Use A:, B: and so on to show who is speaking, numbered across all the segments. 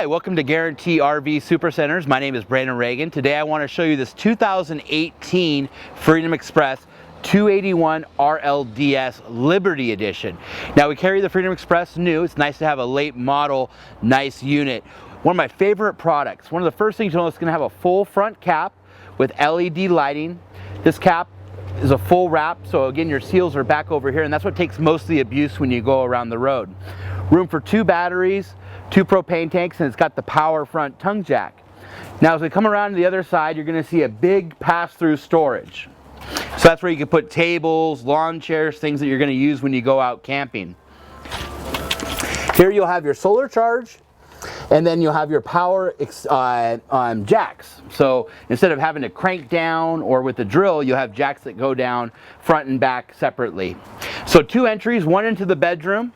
A: Hi, welcome to Guaranty RV Supercenters. My name is Brandon.Ragan. Today I want to show you this 2018 Freedom Express 281 RLDS Liberty Edition. Now we carry the Freedom Express new. It's nice to have a late model, nice unit. One of my favorite products. One of the first things you'll notice, it's going to have a full front cap with LED lighting. This cap is a full wrap, so again your seals are back over here, and that's what takes most of the abuse when you go around the road. Room for 2 batteries, 2 propane tanks, and it's got the power front tongue jack. Now as we come around to the other side, you're going to see a big pass-through storage. So that's where you can put tables, lawn chairs, things that you're going to use when you go out camping. Here you'll have your solar charge, and then you'll have your power jacks. So instead of having to crank down or with the drill, you'll have jacks that go down front and back separately. So 2 entries, one into the bedroom.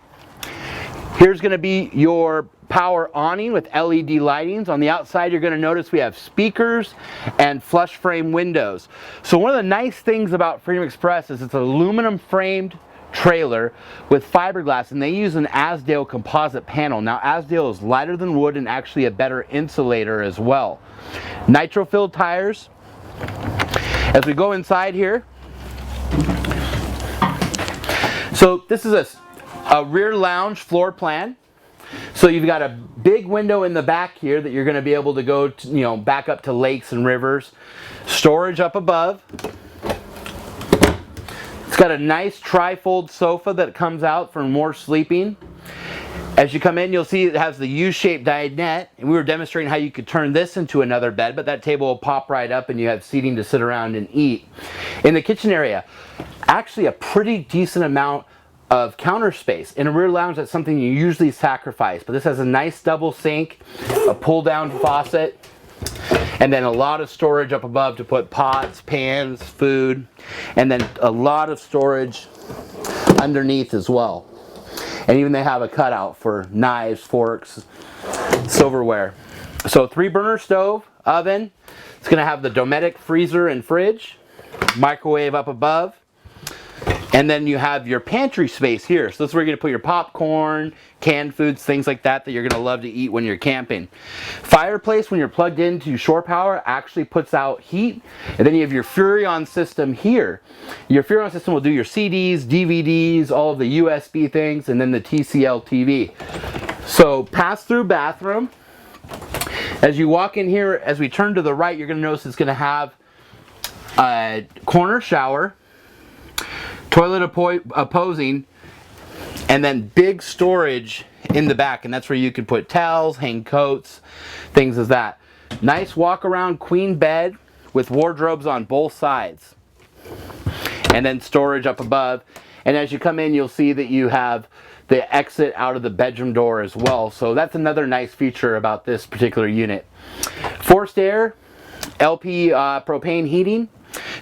A: Here's going to be your power awning with LED lightings. On the outside you're going to notice we have speakers and flush frame windows. So one of the nice things about Freedom Express is it's an aluminum framed trailer with fiberglass, and they use an Azdel composite panel. Now Azdel is lighter than wood and actually a better insulator as well. Nitro filled tires. As we go inside here, so this is a rear lounge floor plan. So you've got a big window in the back here that you're going to be able to go to, back up to lakes and rivers. Storage up above. It's got a nice tri-fold sofa that comes out for more sleeping. As you come in, you'll see it has the U-shaped dinette, and we were demonstrating how you could turn this into another bed, but that table will pop right up and you have seating to sit around and eat. In the kitchen area, actually a pretty decent amount of counter space. In a rear lounge, that's something you usually sacrifice, but this has a nice double sink, a pull down faucet, and then a lot of storage up above to put pots, pans, food, and then a lot of storage underneath as well. And even they have a cutout for knives, forks, silverware. So 3-burner stove, oven. It's going to have the Dometic freezer and fridge, microwave up above. And then you have your pantry space here. So this is where you're going to put your popcorn, canned foods, things like that you're going to love to eat when you're camping. Fireplace, when you're plugged into shore power, actually puts out heat. And then you have your Furrion system here. Your Furrion system will do your CDs, DVDs, all of the USB things, and then the TCL TV. So pass-through bathroom. As you walk in here, as we turn to the right, you're going to notice it's going to have a corner shower, toilet opposing, and then big storage in the back, and that's where you can put towels, hang coats, things as that. Nice walk around queen bed with wardrobes on both sides, and then storage up above. And as you come in, you'll see that you have the exit out of the bedroom door as well. So that's another nice feature about this particular unit. Forced air, LP propane heating.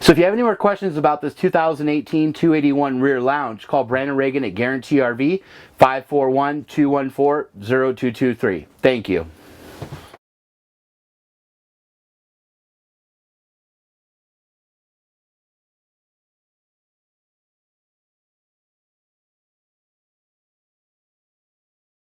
A: So if you have any more questions about this 2018 281 rear lounge, call Brandon.Ragan at Guaranty RV, 541-214-0223. Thank you.